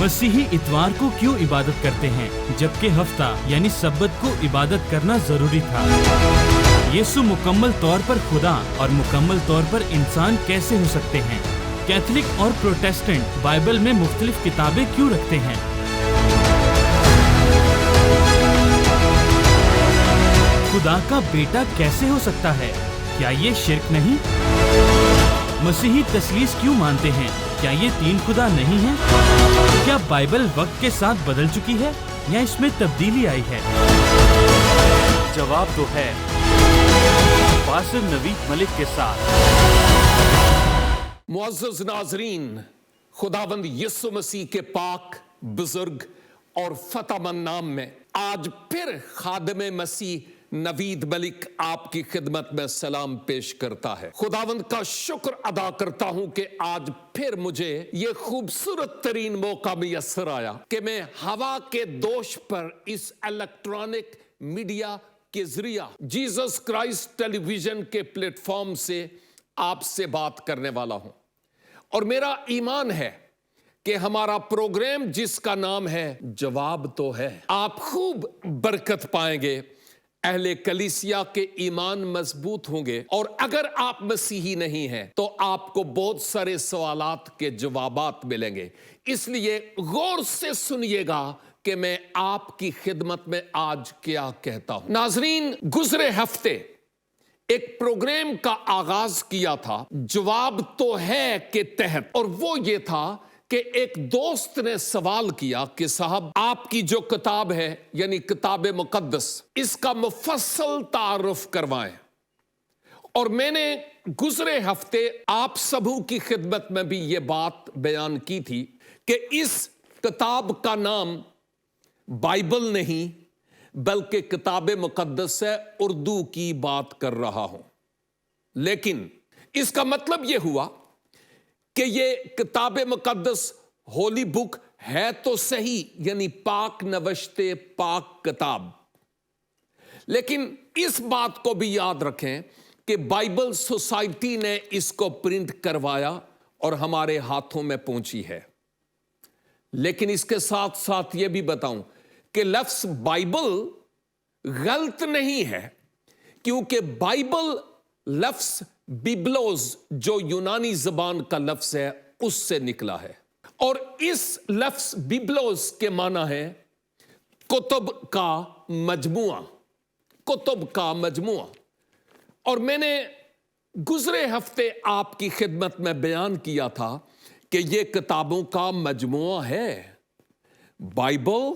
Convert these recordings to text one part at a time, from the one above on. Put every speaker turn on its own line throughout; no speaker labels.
मसीही इतवार को क्यों इबादत करते हैं जबकि हफ्ता यानी सब्बत को इबादत करना जरूरी था? यीशु मुकम्मल तौर पर खुदा और मुकम्मल तौर पर इंसान कैसे हो सकते हैं? कैथोलिक और प्रोटेस्टेंट बाइबल में मुख्तलिफ किताबें क्यों रखते हैं? खुदा का बेटा कैसे हो सकता है? क्या ये शिर्क नहीं? मसीही तस्लीस क्यों मानते हैं? क्या ये तीन खुदा नहीं है? क्या बाइबल वक्त के साथ बदल चुकी है या इसमें तब्दीली आई है? जवाब तो है फासिल नवीद मलिक के साथ।
मुअज़्ज़ज़ नाज़रीन, खुदावंद यीशु मसीह के पाक, बुजुर्ग और फतेहमंद नाम में आज फिर खादिम मसीह नवीद मलिक आपकी खिदमत में सलाम पेश करता है। खुदावंद का शुक्र अदा करता हूं कि आज फिर मुझे ये खूबसूरत तरीन मौका मुयस्सर आया कि मैं हवा के दोष पर इस इलेक्ट्रॉनिक मीडिया के जरिया जीसस क्राइस्ट टेलीविजन के प्लेटफॉर्म से आपसे बात करने वाला हूं। और मेरा ईमान है कि हमारा प्रोग्राम जिसका नाम है जवाब तो है, आप खूब बरकत पाएंगे, अहले कलीसिया के ईमान मजबूत होंगे, और अगर आप मसीही नहीं हैं तो आपको बहुत सारे सवालात के जवाबात मिलेंगे। इसलिए गौर से सुनिएगा कि मैं आपकी खिदमत में आज क्या कहता हूं। नाजरीन, गुजरे हफ्ते एक प्रोग्राम का आगाज किया था जवाब तो है के तहत, और वो ये था कि एक दोस्त ने सवाल किया कि साहब, आपकी जो किताब है यानी किताब मुकद्दस, इसका मुफस्सल तारुफ करवाएं। और मैंने गुजरे हफ्ते आप सबों की खिदमत में भी ये बात बयान की थी कि इस किताब का नाम बाइबल नहीं बल्कि किताब मुकद्दस है। उर्दू की बात कर रहा हूं, लेकिन इसका मतलब यह हुआ कि ये किताब मुकद्दस होली बुक है तो सही, यानी पाक नवश्ते पाक किताब, लेकिन इस बात को भी याद रखें कि बाइबल सोसाइटी ने इसको प्रिंट करवाया और हमारे हाथों में पहुंची है। लेकिन इसके साथ साथ ये भी बताऊं कि लफ्ज बाइबल गलत नहीं है, क्योंकि बाइबल लफ्ज बिब्लोस जो यूनानी जबान का लफ्ज है उससे निकला है, और इस लफ्ज बिब्लोस के माना है कुतुब का मजमुआ, कुतुब का मजमुआ। और मैंने गुजरे हफ्ते आपकी खिदमत में बयान किया था कि यह किताबों का मजमुआ है। बाइबल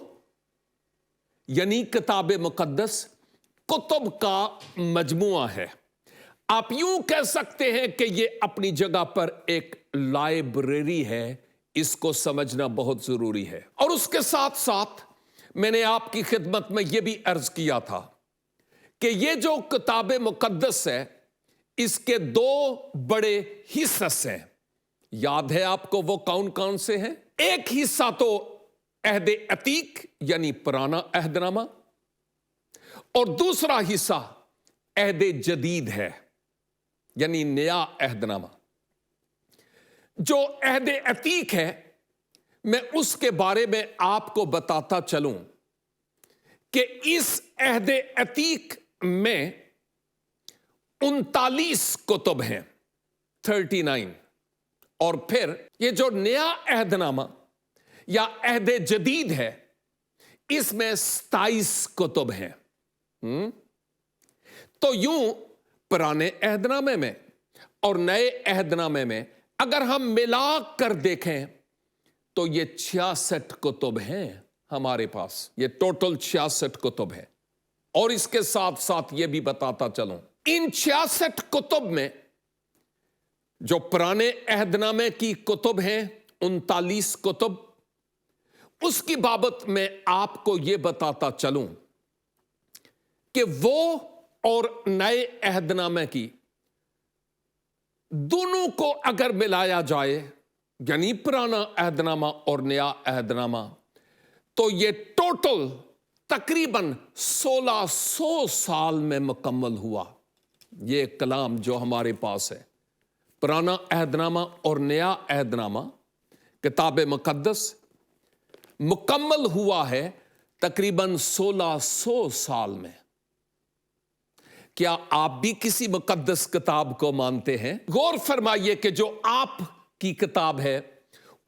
यानी किताब मुकद्दस कुतुब का मजमुआ है। आप यूं कह सकते हैं कि यह अपनी जगह पर एक लाइब्रेरी है। इसको समझना बहुत जरूरी है। और उसके साथ साथ मैंने आपकी खिदमत में यह भी अर्ज किया था कि यह जो किताब मुकद्दस है इसके दो बड़े हिस्से हैं। याद है आपको वो कौन कौन से हैं? एक हिस्सा तो अहद अतीक यानी पुराना अहदनामा, और दूसरा हिस्सा अहद जदीद है यानी नया अहदनामा। जो अहद अतीक है, मैं उसके बारे में आपको बताता चलूं कि इस अहद अतीक में 39 कुतुब हैं, 39। और फिर ये जो नया अहदनामा या अहद जदीद है इसमें 27 कुतुब हैं। तो यूं पुराने अहदनामे में और नए अहदनामे में अगर हम मिला कर देखें तो ये 66 कुतुब हैं हमारे पास। ये टोटल 66 कुतुब हैं। और इसके साथ साथ ये भी बताता चलूं, इन 66 कुतुब में जो पुराने अहदनामे की कुतुब हैं 39 कुतुब, उसकी बाबत में आपको यह बताता चलूं कि वो और नए अहदनामे की दोनों को अगर मिलाया जाए, यानी पुराना अहदनामा और नया अहदनामा, तो ये टोटल तकरीबन 1600 साल में मुकम्मल हुआ। ये कलाम जो हमारे पास है, पुराना अहदनामा और नया अहदनामा, किताब मुकद्दस, मुकम्मल हुआ है तकरीबन 1600 साल में। क्या आप भी किसी मुकद्दस किताब को मानते हैं? गौर फरमाइए कि जो आपकी किताब है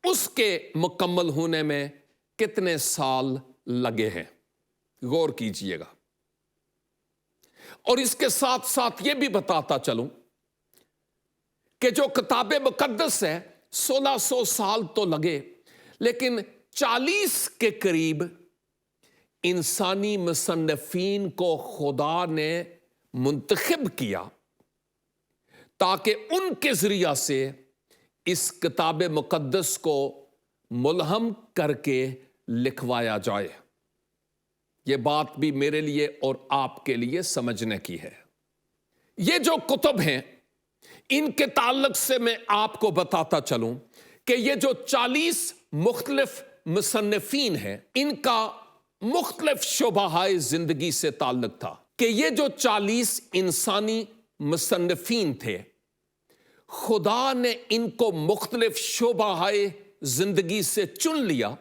उसके मुकम्मल होने में कितने साल लगे हैं, गौर कीजिएगा। और इसके साथ साथ यह भी बताता चलूं कि जो किताब मुकद्दस है 1600 साल तो लगे, लेकिन 40 के करीब इंसानी मुसन्निफीन को खुदा ने मुंतखब किया ताकि उनके जरिया से इस किताब मुकद्दस को मुलहम करके लिखवाया जाए। यह बात भी मेरे लिए और आपके लिए समझने की है। ये जो कुतुब हैं इनके ताल्लुक से मैं आपको बताता चलूं कि ये जो 40 मुख्तलिफ मुसन्निफीन हैं इनका मुख्तलिफ शोबाहाए जिंदगी से ताल्लुक था कि ये जो 40 इंसानी मुसन्निफीन थे खुदा ने इनको मुख्तलिफ शोबाहाए जिंदगी से चुन लिया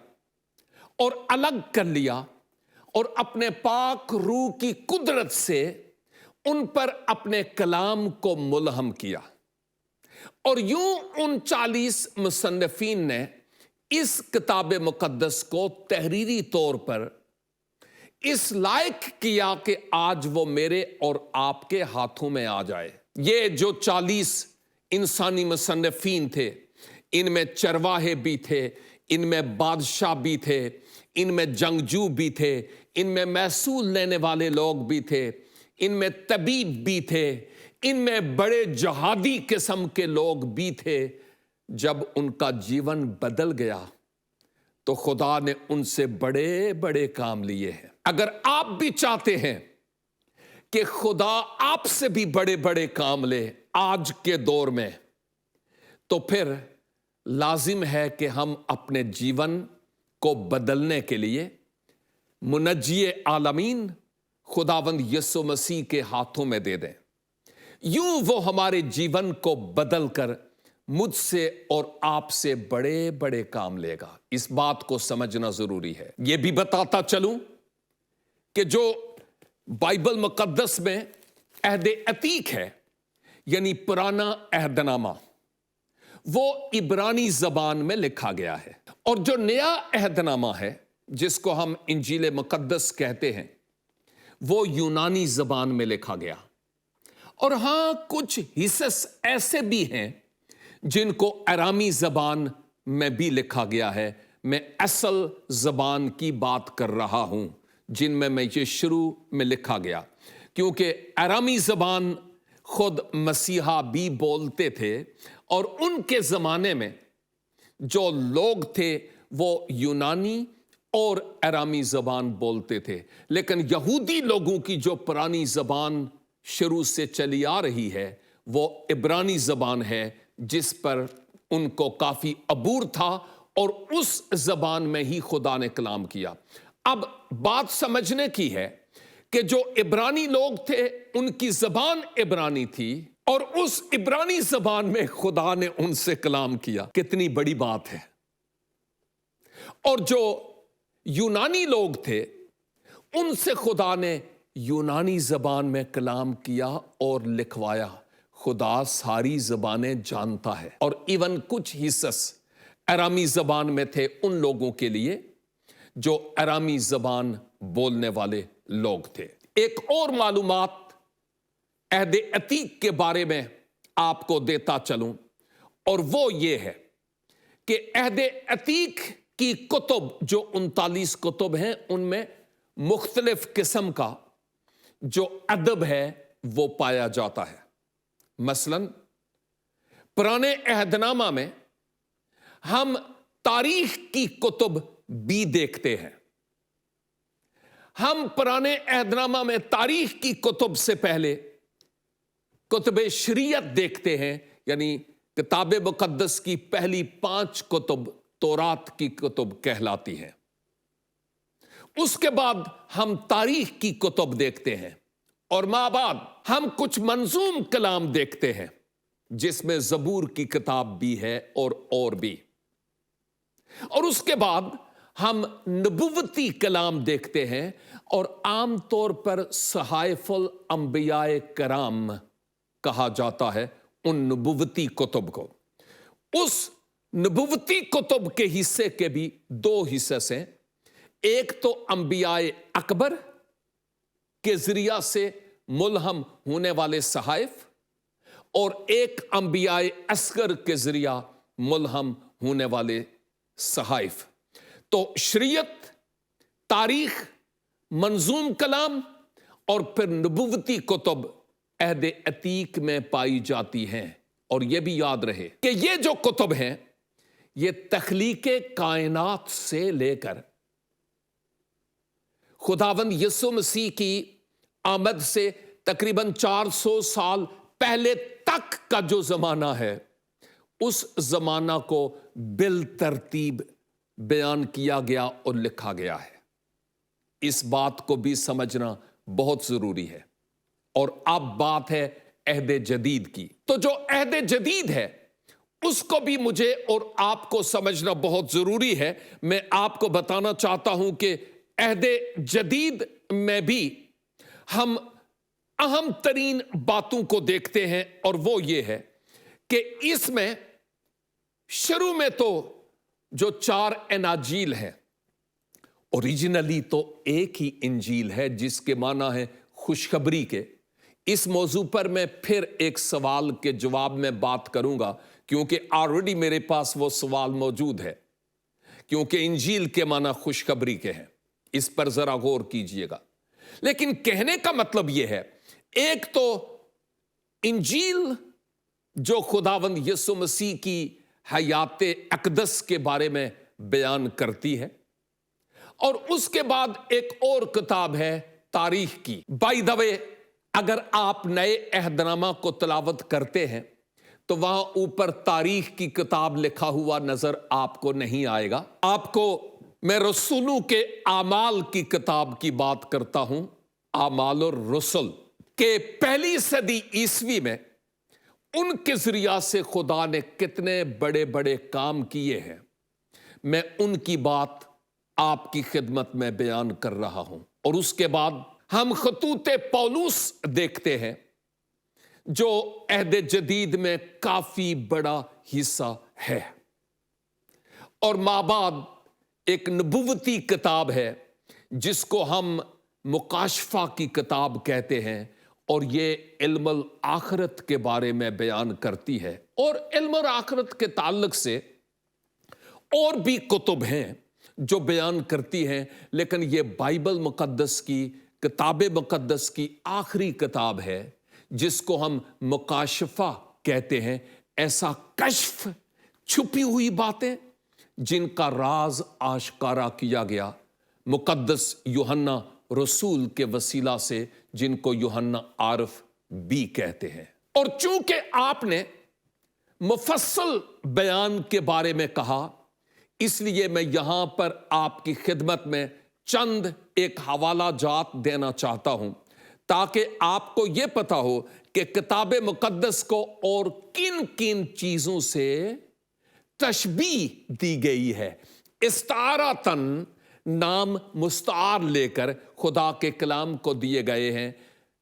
और अलग कर लिया और अपने पाक रूह की कुदरत से उन पर अपने कलाम को मुलहम किया। और यूं उन 40 मुसन्निफीन ने इस किताब मुकद्दस को तहरीरी तौर पर इस लायक किया कि आज वो मेरे और आपके हाथों में आ जाए। ये जो 40 इंसानी मुसन्निफीन थे इनमें चरवाहे भी थे, इनमें बादशाह भी थे, इनमें जंगजू भी थे, इनमें महसूल लेने वाले लोग भी थे, इनमें तबीब भी थे, इनमें बड़े जहादी किस्म के लोग भी थे। जब उनका जीवन बदल गया तो खुदा ने उनसे बड़े बड़े काम लिए हैं। अगर आप भी चाहते हैं कि खुदा आपसे भी बड़े बड़े काम ले आज के दौर में, तो फिर लाजिम है कि हम अपने जीवन को बदलने के लिए मुनज्जी आलमीन खुदावंद यीशु मसीह के हाथों में दे दें। यूं वो हमारे जीवन को बदल कर मुझसे और आपसे बड़े बड़े काम लेगा। इस बात को समझना जरूरी है। यह भी बताता चलूं कि जो बाइबल मुकद्दस में अहद अतीक है यानी पुराना अहदनामा, वो इब्रानी जबान में लिखा गया है, और जो नया अहदनामा है जिसको हम इंजील मुकद्दस कहते हैं वो यूनानी जबान में लिखा गया। और हां, कुछ हिस्से ऐसे भी हैं जिनको अरामी जबान में भी लिखा गया है। मैं असल जबान की बात कर रहा हूं जिनमें मैं ये शुरू में लिखा गया, क्योंकि अरामी जबान खुद मसीहा भी बोलते थे और उनके जमाने में जो लोग थे वो यूनानी और अरामी जबान बोलते थे। लेकिन यहूदी लोगों की जो पुरानी जबान शुरू से चली आ रही है वो इब्रानी जबान है, जिस पर उनको काफी अबूर था और उस जबान में ही खुदा ने कलाम किया। अब बात समझने की है कि जो इब्रानी लोग थे उनकी जबान इब्रानी थी और उस इब्रानी जबान में खुदा ने उनसे कलाम किया। कितनी बड़ी बात है। और जो यूनानी लोग थे उनसे खुदा ने यूनानी जबान में कलाम किया और लिखवाया। खुदा सारी जबानें जानता है। और इवन कुछ हिस्से अरामी जबान में थे उन लोगों के लिए जो अरामी जबान बोलने वाले लोग थे। एक और मालूमात अहद अतीक के बारे में आपको देता चलूं, और वो ये है कि अहद अतीक की कुतुब जो 39 कुतुब हैं उनमें मुख्तलिफ किस्म का जो अदब है वो पाया जाता है। मसलन पुराने अहदनामा में हम तारीख की कुतुब भी देखते हैं। हम पुराने अहदनामा में तारीख की कुतुब से पहले कुतुब शरीयत देखते हैं, यानी किताब मुकद्दस की पहली 5 कुतुब तौरात की कुतुब कहलाती हैं। उसके बाद हम तारीख की कुतुब देखते हैं और मां बाद हम कुछ मंजूम कलाम देखते हैं जिसमें जबूर की किताब भी है और भी। और उसके बाद ہم نبوتی کلام دیکھتے ہیں اور عام طور پر صحائف الانبیاء کرام کہا جاتا ہے ان نبوتی کتب کو۔ اس نبوتی کتب کے حصے کے بھی دو حصے ہیں، ایک تو انبیاء اکبر کے ذریعہ سے ملہم ہونے والے صحائف، اور ایک انبیاء اصغر کے ذریعہ ملہم ہونے والے صحائف۔ تو شریعت، تاریخ، منظوم کلام اور پھر نبوتی کتب عہد عتیق میں پائی جاتی ہیں۔ اور یہ بھی یاد رہے کہ یہ جو کتب ہیں یہ تخلیق کائنات سے لے کر خداوند یسوع مسیح کی آمد سے تقریباً 400 سال پہلے تک کا جو زمانہ ہے، اس زمانہ کو بالترتیب بیان کیا گیا اور لکھا گیا ہے۔ اس بات کو بھی سمجھنا بہت ضروری ہے۔ اور اب بات ہے عہد جدید کی، تو جو عہد جدید ہے اس کو بھی مجھے اور آپ کو سمجھنا بہت ضروری ہے۔ میں آپ کو بتانا چاہتا ہوں کہ عہد جدید میں بھی ہم اہم ترین باتوں کو دیکھتے ہیں، اور وہ یہ ہے کہ اس میں شروع میں تو جو 4 اناجیل ہیں، اوریجنلی تو ایک ہی انجیل ہے جس کے معنی ہے خوشخبری کے۔ اس موضوع پر میں پھر ایک سوال کے جواب میں بات کروں گا، کیونکہ آلریڈی میرے پاس وہ سوال موجود ہے، کیونکہ انجیل کے معنی خوشخبری کے ہیں۔ اس پر ذرا غور کیجئے گا۔ لیکن کہنے کا مطلب یہ ہے، ایک تو انجیل جو خداوند یسوع مسیح کی حیات اقدس کے بارے میں بیان کرتی ہے، اور اس کے بعد ایک اور کتاب ہے تاریخ کی۔ بائی دا وے، اگر آپ نئے عہد نامہ کو تلاوت کرتے ہیں تو وہاں اوپر تاریخ کی کتاب لکھا ہوا نظر آپ کو نہیں آئے گا۔ آپ کو میں رسولوں کے اعمال کی کتاب کی بات کرتا ہوں، اعمال الرسل، کہ پہلی صدی عیسوی میں ان کے ذریعہ سے خدا نے کتنے بڑے بڑے کام کیے ہیں، میں ان کی بات آپ کی خدمت میں بیان کر رہا ہوں۔ اور اس کے بعد ہم خطوط پولس دیکھتے ہیں جو عہد جدید میں کافی بڑا حصہ ہے، اور مابعد ایک نبوتی کتاب ہے جس کو ہم مکاشفہ کی کتاب کہتے ہیں، اور یہ علم الآخرت کے بارے میں بیان کرتی ہے۔ اور علم الآخرت کے تعلق سے اور بھی کتب ہیں جو بیان کرتی ہیں، لیکن یہ بائبل مقدس کی، کتاب مقدس کی آخری کتاب ہے جس کو ہم مکاشفہ کہتے ہیں۔ ایسا کشف، چھپی ہوئی باتیں جن کا راز آشکارا کیا گیا مقدس یوحنا رسول کے وسیلہ سے، جن کو یوحنا عارف بھی کہتے ہیں۔ اور چونکہ آپ نے مفصل بیان کے بارے میں کہا، اس لیے میں یہاں پر آپ کی خدمت میں چند ایک حوالہ جات دینا چاہتا ہوں، تاکہ آپ کو یہ پتا ہو کہ کتاب مقدس کو اور کن کن چیزوں سے تشبیہ دی گئی ہے۔ استعارتاً، نام مستعار لے کر خدا کے کلام کو دیے گئے ہیں۔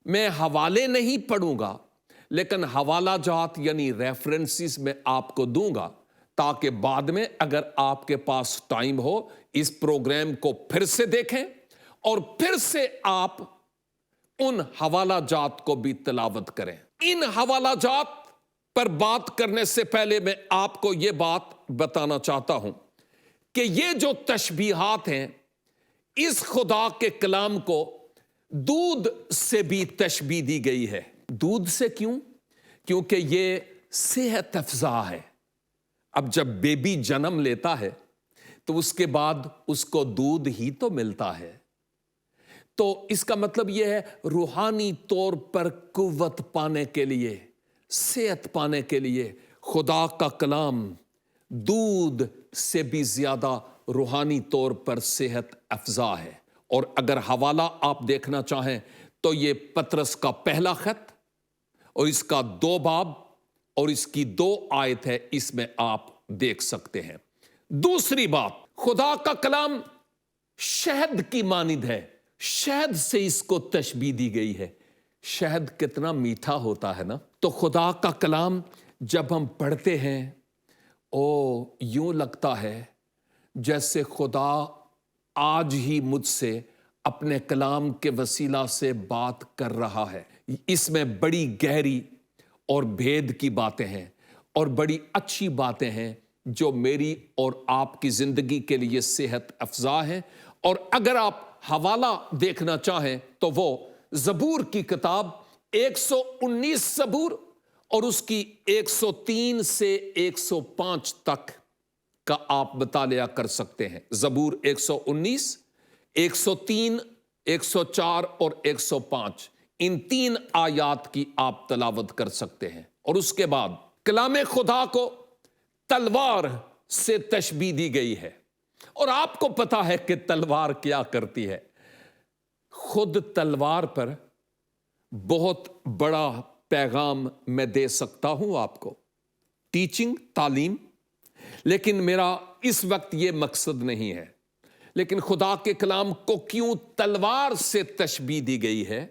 میں حوالے نہیں پڑھوں گا، لیکن حوالہ جات یعنی ریفرنسز میں آپ کو دوں گا، تاکہ بعد میں اگر آپ کے پاس ٹائم ہو اس پروگرام کو پھر سے دیکھیں اور پھر سے آپ ان حوالہ جات کو بھی تلاوت کریں۔ ان حوالہ جات پر بات کرنے سے پہلے میں آپ کو یہ بات بتانا چاہتا ہوں کہ یہ جو تشبیہات ہیں، اس خدا کے کلام کو دودھ سے بھی تشبیہ دی گئی ہے۔ دودھ سے کیوں؟ کیونکہ یہ صحت افزا ہے۔ اب جب بیبی جنم لیتا ہے تو اس کے بعد اس کو دودھ ہی تو ملتا ہے، تو اس کا مطلب یہ ہے روحانی طور پر قوت پانے کے لیے، صحت پانے کے لیے خدا کا کلام دودھ سے بھی زیادہ روحانی طور پر صحت افزا ہے۔ اور اگر حوالہ آپ دیکھنا چاہیں تو یہ پطرس کا پہلا خط اور اس کا 2 باب اور اس کی 2 آیت ہے، اس میں آپ دیکھ سکتے ہیں۔ دوسری بات، خدا کا کلام شہد کی مانند ہے، شہد سے اس کو تشبیہ دی گئی ہے۔ شہد کتنا میٹھا ہوتا ہے نا۔ تو خدا کا کلام جب ہم پڑھتے ہیں یوں لگتا ہے جیسے خدا آج ہی مجھ سے اپنے کلام کے وسیلہ سے بات کر رہا ہے۔ اس میں بڑی گہری اور بھید کی باتیں ہیں اور بڑی اچھی باتیں ہیں جو میری اور آپ کی زندگی کے لیے صحت افزا ہیں۔ اور اگر آپ حوالہ دیکھنا چاہیں تو وہ زبور کی کتاب 119 زبور اور اس کی 103 سے 105 تک کا آپ مطالعہ کر سکتے ہیں۔ زبور 119، 103، 104 اور 105، ان 3 آیات کی آپ تلاوت کر سکتے ہیں۔ اور اس کے بعد کلام خدا کو تلوار سے تشبیہ دی گئی ہے، اور آپ کو پتا ہے کہ تلوار کیا کرتی ہے۔ خود تلوار پر بہت بڑا پیغام میں دے سکتا ہوں آپ کو، ٹیچنگ، تعلیم، لیکن میرا اس وقت یہ مقصد نہیں ہے۔ لیکن خدا کے کلام کو کیوں تلوار سے تشبیہ دی گئی ہے؟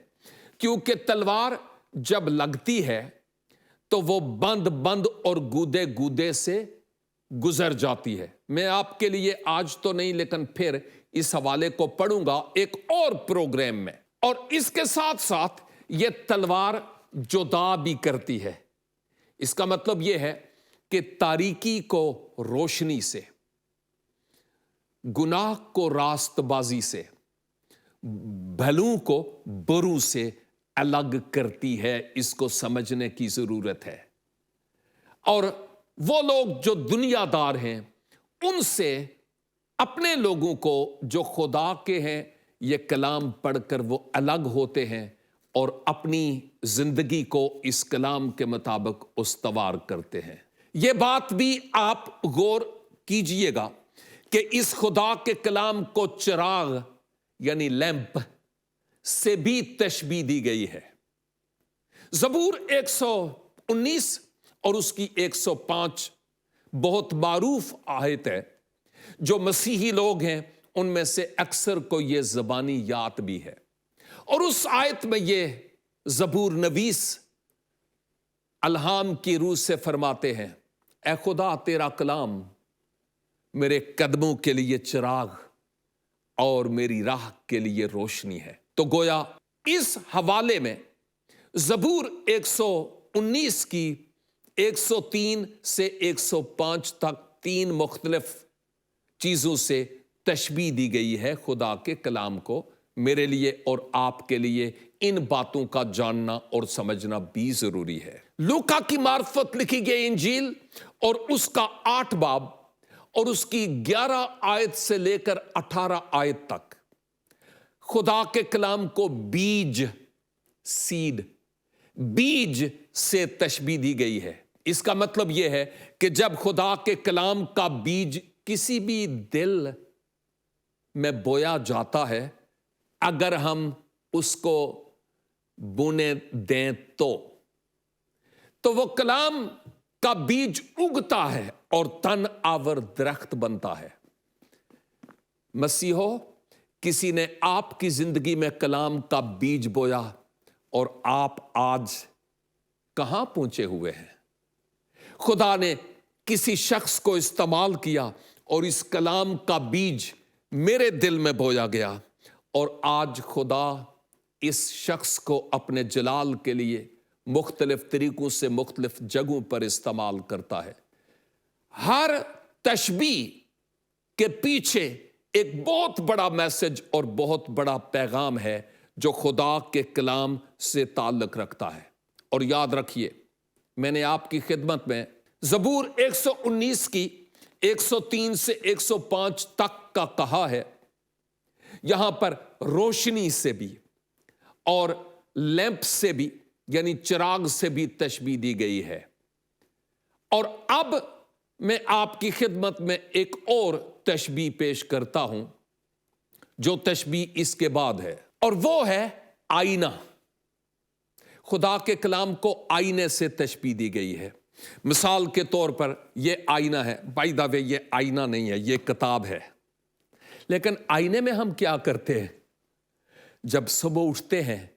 کیونکہ تلوار جب لگتی ہے تو وہ بند اور گودے گودے سے گزر جاتی ہے۔ میں آپ کے لیے آج تو نہیں لیکن پھر اس حوالے کو پڑھوں گا ایک اور پروگرام میں۔ اور اس کے ساتھ ساتھ یہ تلوار جدا بھی کرتی ہے۔ اس کا مطلب یہ ہے کہ تاریکی کو روشنی سے، گناہ کو راست بازی سے، بھلوں کو بروں سے الگ کرتی ہے۔ اس کو سمجھنے کی ضرورت ہے۔ اور وہ لوگ جو دنیا دار ہیں ان سے اپنے لوگوں کو جو خدا کے ہیں یہ کلام پڑھ کر وہ الگ ہوتے ہیں اور اپنی زندگی کو اس کلام کے مطابق استوار کرتے ہیں۔ یہ بات بھی آپ غور کیجئے گا کہ اس خدا کے کلام کو چراغ یعنی لیمپ سے بھی تشبیہ دی گئی ہے۔ زبور 119 اور اس کی 105 بہت معروف آیت ہے، جو مسیحی لوگ ہیں ان میں سے اکثر کو یہ زبانی یاد بھی ہے۔ اور اس آیت میں یہ زبور نویس الہام کی روح سے فرماتے ہیں، اے خدا تیرا کلام میرے قدموں کے لیے چراغ اور میری راہ کے لیے روشنی ہے۔ تو گویا اس حوالے میں زبور 119 کی 103 سے 105 تک 3 مختلف چیزوں سے تشبیہ دی گئی ہے خدا کے کلام کو۔ میرے لیے اور آپ کے لیے ان باتوں کا جاننا اور سمجھنا بھی ضروری ہے۔ لوکا کی معرفت لکھی گئی انجیل اور اس کا 8 باب اور اس کی 11 آیت سے لے کر 18 آیت تک خدا کے کلام کو بیج، سیڈ، بیج سے تشبیہ دی گئی ہے۔ اس کا مطلب یہ ہے کہ جب خدا کے کلام کا بیج کسی بھی دل میں بویا جاتا ہے، اگر ہم اس کو بونے دیں تو وہ کلام کا بیج اگتا ہے اور تن آور درخت بنتا ہے۔ مسیحو، کسی نے آپ کی زندگی میں کلام کا بیج بویا اور آپ آج کہاں پہنچے ہوئے ہیں؟ خدا نے کسی شخص کو استعمال کیا اور اس کلام کا بیج میرے دل میں بویا گیا، اور آج خدا اس شخص کو اپنے جلال کے لیے مختلف طریقوں سے مختلف جگہوں پر استعمال کرتا ہے۔ ہر تشبیہ کے پیچھے ایک بہت بڑا میسج اور بہت بڑا پیغام ہے جو خدا کے کلام سے تعلق رکھتا ہے۔ اور یاد رکھیے، میں نے آپ کی خدمت میں زبور 119 کی 103 سے 105 تک کا کہا ہے۔ یہاں پر روشنی سے بھی اور لیمپ سے بھی یعنی چراغ سے بھی تشبیہ دی گئی ہے۔ اور اب میں آپ کی خدمت میں ایک اور تشبیہ پیش کرتا ہوں جو تشبیہ اس کے بعد ہے، اور وہ ہے آئینہ۔ خدا کے کلام کو آئینے سے تشبیہ دی گئی ہے۔ مثال کے طور پر یہ آئینہ ہے، بائی دا وے یہ آئینہ نہیں ہے، یہ کتاب ہے۔ लेकिन आईने में हम क्या करते हैं? जब सुबह उठते हैं,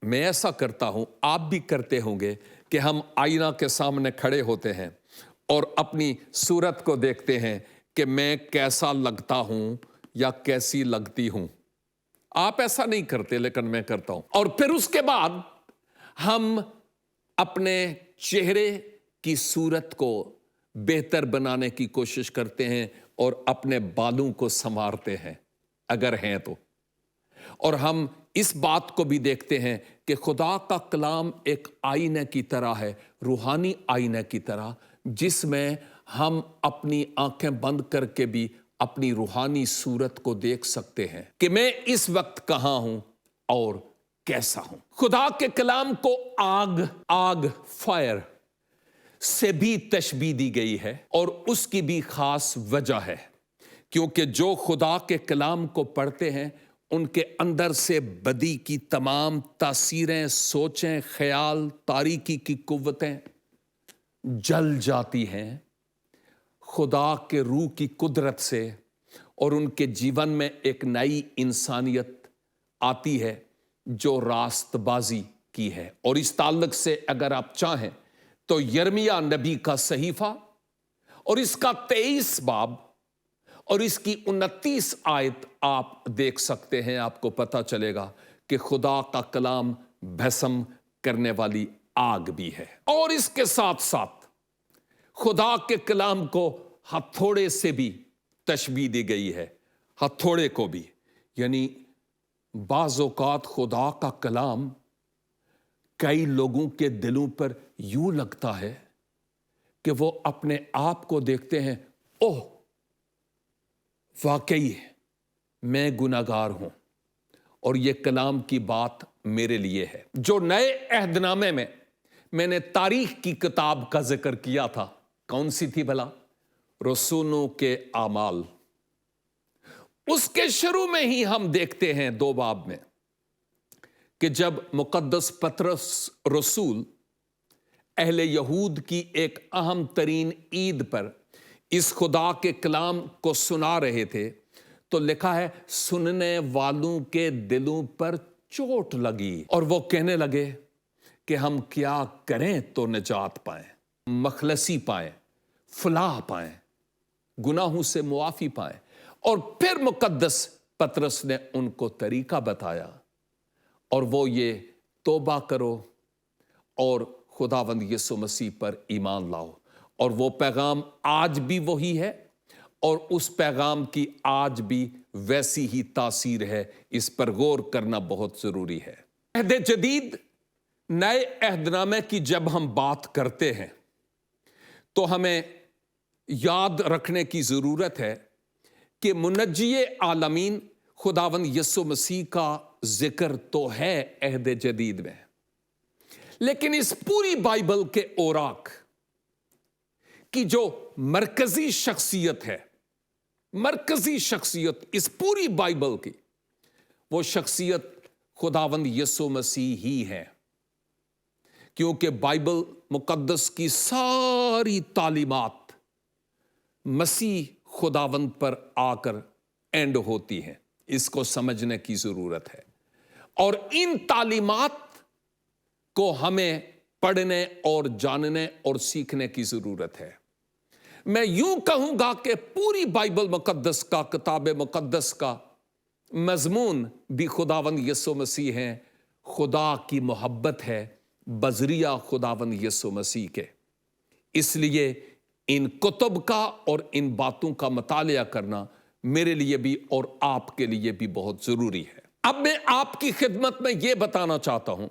मैं ऐसा करता हूं, आप भी करते होंगे कि हम आईना के सामने खड़े होते हैं और अपनी सूरत को देखते हैं कि मैं कैसा लगता हूं या कैसी लगती हूं। आप ऐसा नहीं करते, लेकिन मैं करता हूं। और फिर उसके बाद हम अपने चेहरे की सूरत को बेहतर बनाने की कोशिश करते हैं और अपने बालों को संवारते हैं, अगर हैं तो। और हम इस बात को भी देखते हैं कि खुदा का कलाम एक आईने की तरह है, रूहानी आईने की तरह, जिसमें हम अपनी आंखें बंद करके भी अपनी रूहानी सूरत को देख सकते हैं कि मैं इस वक्त कहां हूं और कैसा हूं। खुदा के कलाम को आग फायर से भी तशबीह दी गई है और उसकी भी खास वजह है, क्योंकि जो खुदा के कलाम को पढ़ते हैं उनके अंदर से बदी की तमाम तासीरें, सोचें, ख्याल, तारीकी की कुव्वतें जल जाती हैं खुदा के रूह की कुदरत से, और उनके जीवन में एक नई इंसानियत आती है जो रास्तबाजी की है। और इस ताल्लुक से अगर आप चाहें तो यिर्मयाह नबी का सहीफा और इसका 23 बाब और इसकी 29 आयत आप देख सकते हैं। आपको पता चलेगा कि खुदा का कलाम भस्म करने वाली आग भी है। और इसके साथ साथ खुदा के कलाम को हथौड़े से भी तशबीह दी गई है, हथौड़े को भी। यानी बाज़ औक़ात खुदा का कलाम कई लोगों के दिलों पर यूं लगता है कि वो अपने आप को देखते हैं, ओह वाकई मैं गुनाहगार हूं और ये कलाम की बात मेरे लिए है। जो नए अहदनामे में मैंने तारीख की किताब का जिक्र किया था, कौन सी थी भला? रसूलों के आमाल। उसके शुरू में ही हम देखते हैं 2 बाब में कि जब मुकद्दस पतरस रसूल अहले यहूद की एक अहम तरीन ईद पर इस खुदा के कलाम को सुना रहे थे, तो लिखा है सुनने वालों के दिलों पर चोट लगी और वो कहने लगे कि हम क्या करें तो निजात पाएं, मखलसी पाएं, फलाह पाएं, गुनाहों से मुआफी पाएं। और फिर मुकद्दस पतरस ने उनको तरीका बताया और वो ये तौबा करो और खुदावंद यीशु मसीह पर ईमान लाओ। और वो पैगाम आज भी वही है और उस पैगाम की आज भी वैसी ही तासीर है। इस पर गौर करना बहुत जरूरी है। अहद जदीद नए अहदनामे की जब हम बात करते हैं तो हमें याद रखने की जरूरत है कि मुनज्जिए आलमीन खुदावंद यीशु मसीह का जिक्र तो है अहद जदीद में, लेकिन इस पूरी बाइबल के औराक की जो मरकजी शख्सियत है, मरकजी शख्सियत इस पूरी बाइबल की, वो शख्सियत खुदावंद यीशु मसीह ही है। क्योंकि बाइबल मुकद्दस की सारी तालीमात मसीह खुदावंद पर आकर एंड होती हैं। इसको समझने की जरूरत है और इन तालीमात को हमें पढ़ने और जानने और सीखने की जरूरत है। मैं यूं कहूंगा कि पूरी बाइबल मुकद्दस का, किताब मुकद्दस का मजमून भी खुदावंद यीशु मसीह है। खुदा की मोहब्बत है बजरिया खुदावंद यीशु मसीह के। इसलिए इन कुतुब का और इन बातों का मुतालिया करना मेरे लिए भी और आपके लिए भी बहुत जरूरी है। अब मैं आपकी खिदमत में यह बताना चाहता हूं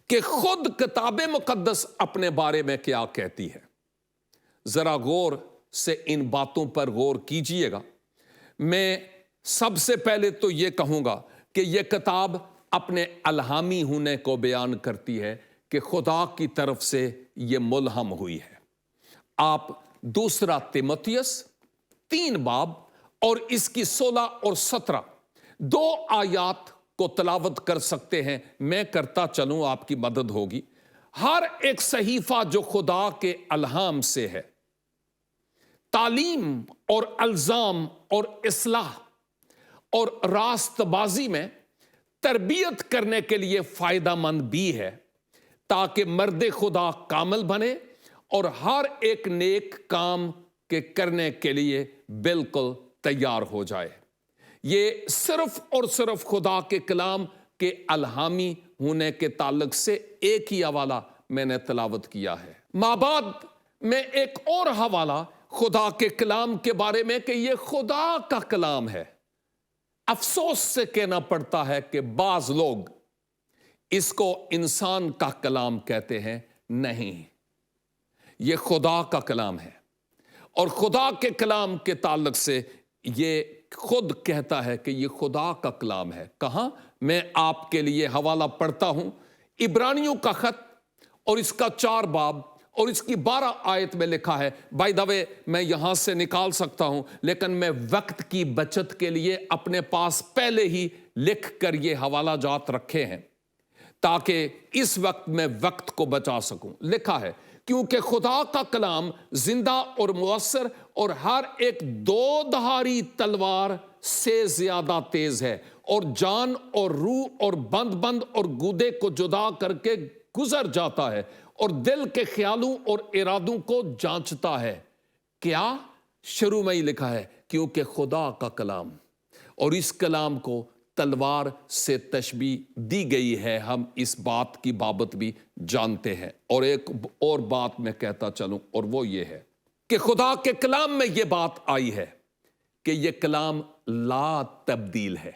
कि खुद किताब मुकद्दस अपने बारे में क्या कहती है। जरा गौर से इन बातों पर गौर कीजिएगा। मैं सबसे पहले तो यह कहूंगा कि यह किताब अपने अलहामी होने को बयान करती है कि खुदा की तरफ से यह मुल्हम हुई है। आप 2 तीमुथियुस 3 बाब और इसकी 16 और 17 2 आयात को तलावत कर सकते हैं। मैं करता चलूं, आपकी मदद होगी। हर एक सहीफा जो खुदा के अलहाम से है, तालीम और अल्जाम और इस्लाह और रास्तबाजी में तरबियत करने के लिए फायदामंद भी है, ताकि मर्द खुदा कामिल बने और हर एक नेक काम के करने के लिए बिल्कुल तैयार हो जाए। ये सिर्फ और सिर्फ खुदा के कलाम के अलहामी होने के ताल्लुक से एक ही हवाला मैंने तलावत किया है। माबाद में एक और हवाला खुदा के कलाम के बारे में कि ये खुदा का कलाम है। अफसोस से कहना पड़ता है कि बाज लोग इसको इंसान का कलाम कहते हैं। नहीं, ये खुदा का कलाम है और खुदा के कलाम के ताल्लुक से ये खुद कहता है कि ये खुदा का कलाम है। कहां? मैं आपके लिए हवाला पढ़ता हूं, इब्रानियों का खत और इसका 4 बाब और इसकी 12 आयत में लिखा है। बाय द वे, मैं यहां से निकाल सकता हूं, लेकिन मैं वक्त की बचत के लिए अपने पास पहले ही लिख कर ये हवाला जात रखे हैं, ताकि इस वक्त मैं वक्त को बचा सकूं। लिखा है, क्योंकि खुदा का कलाम जिंदा और मुअस्सर और हर एक 2 धारी तलवार से ज्यादा तेज है और जान और रूह और बंद बंद और गुदे को जुदा करके गुजर जाता है और दिल के ख्यालों और इरादों को जांचता है। क्या? शुरू में ही लिखा है, क्योंकि खुदा का कलाम, और इस कलाम को तलवार से तशबीह दी गई है। हम इस बात की बाबत भी जानते हैं। और एक और बात मैं कहता चलूं, और वो ये है कि खुदा के कलाम में ये बात आई है कि ये कलाम ला तब्दील है,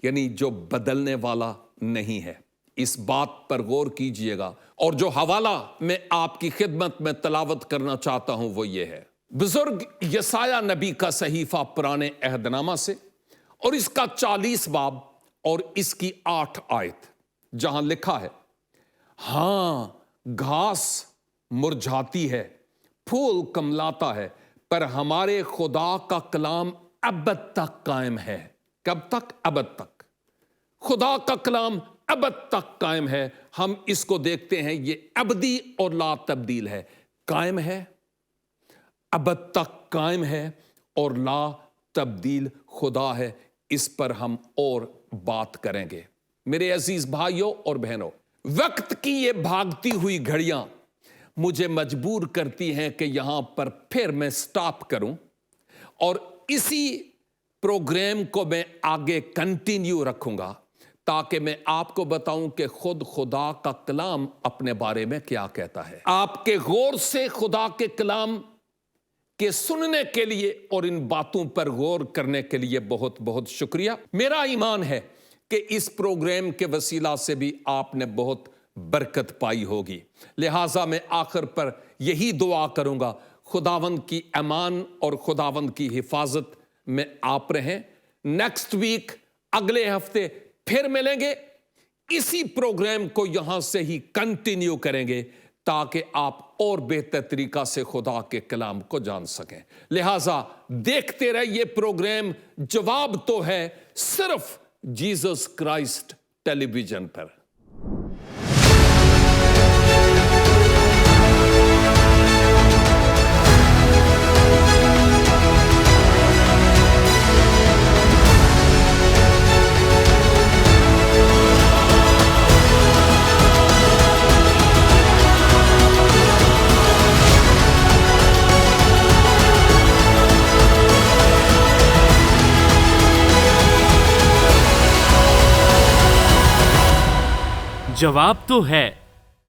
यानी जो बदलने वाला नहीं है। इस बात पर गौर कीजिएगा। और जो हवाला मैं आपकी खिदमत में तलावत करना चाहता हूं वो ये है, बुजुर्ग यसाया नबी का सहीफा पुराने अहदनामा से और इसका 40 बाब और इसकी 8 आयत, जहां लिखा है, हां घास मुरझाती है, फूल कमलाता है, पर हमारे खुदा का कलाम अबद तक कायम है। कब तक? अबद तक। खुदा का कलाम अबद तक कायम है। हम इसको देखते हैं, ये अबदी और ला तब्दील है। कायम है, अबद तक कायम है और ला तब्दील खुदा है। इस पर हम और बात करेंगे। मेरे अजीज भाइयों और बहनों, वक्त की ये भागती हुई घड़ियां मुझे मजबूर करती हैं कि यहां पर फिर मैं स्टॉप करूं और इसी प्रोग्राम को मैं आगे कंटिन्यू रखूंगा, ताकि मैं आपको बताऊं कि खुद खुदा का कलाम अपने बारे में क्या कहता है। आपके गौर से खुदा के कलाम के सुनने के लिए और इन बातों पर गौर करने के लिए बहुत बहुत शुक्रिया। मेरा ईमान है कि इस प्रोग्राम के वसीला से भी आपने बहुत बरकत पाई होगी। लिहाजा मैं आखिर पर यही दुआ करूंगा, खुदावंद की अमान और खुदावंद की हिफाजत में आप रहें। नेक्स्ट वीक, अगले हफ्ते फिर मिलेंगे। इसी प्रोग्राम को यहां से ही कंटिन्यू करेंगे, ताकि आप और बेहतर तरीका से खुदा के कलाम को जान सकें। लिहाजा देखते रहिए प्रोग्राम जवाब तो है, सिर्फ जीसस क्राइस्ट टेलीविजन पर।
जवाब तो है।